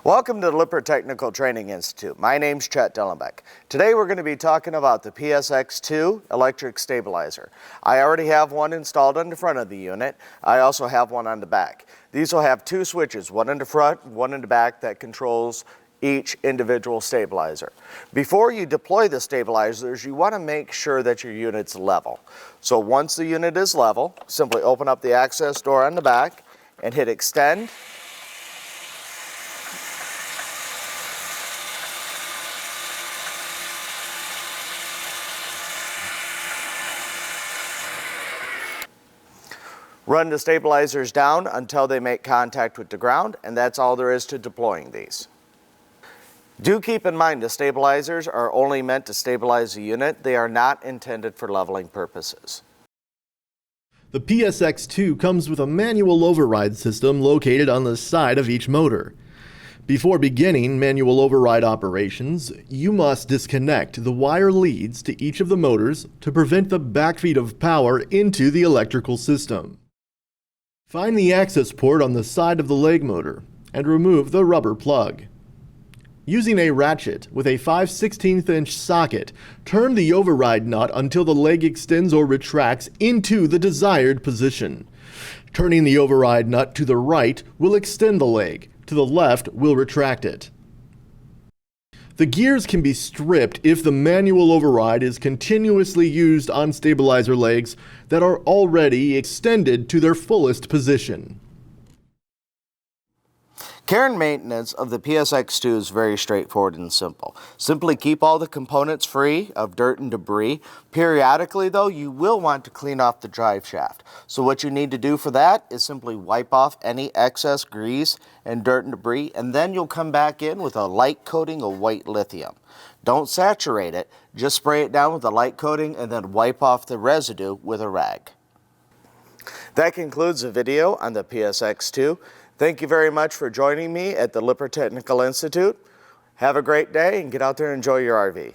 Welcome to the Lippert Technical Training Institute. My name's Chet Dellenbeck. Today we're going to be talking about the PSX2 electric stabilizer. I already have one installed on the front of the unit. I also have one on the back. These will have two switches, one in the front, one in the back, that controls each individual stabilizer. Before you deploy the stabilizers, you want to make sure that your unit's level. So once the unit is level, simply open up the access door on the back and hit extend. Run the stabilizers down until they make contact with the ground, and that's all there is to deploying these. Do keep in mind the stabilizers are only meant to stabilize the unit. They are not intended for leveling purposes. The PSX2 comes with a manual override system located on the side of each motor. Before beginning manual override operations, you must disconnect the wire leads to each of the motors to prevent the backfeed of power into the electrical system. Find the access port on the side of the leg motor and remove the rubber plug. Using a ratchet with a 5/16" socket, turn the override nut until the leg extends or retracts into the desired position. Turning the override nut to the right will extend the leg, to the left will retract it. The gears can be stripped if the manual override is continuously used on stabilizer legs that are already extended to their fullest position. Care and maintenance of the PSX2 is very straightforward and simple. Simply keep all the components free of dirt and debris. Periodically though, you will want to clean off the drive shaft. So what you need to do for that is simply wipe off any excess grease and dirt and debris, and then you'll come back in with a light coating of white lithium. Don't saturate it, just spray it down with a light coating and then wipe off the residue with a rag. That concludes the video on the PSX2. Thank you very much for joining me at the Lippert Technical Institute. Have a great day and get out there and enjoy your RV.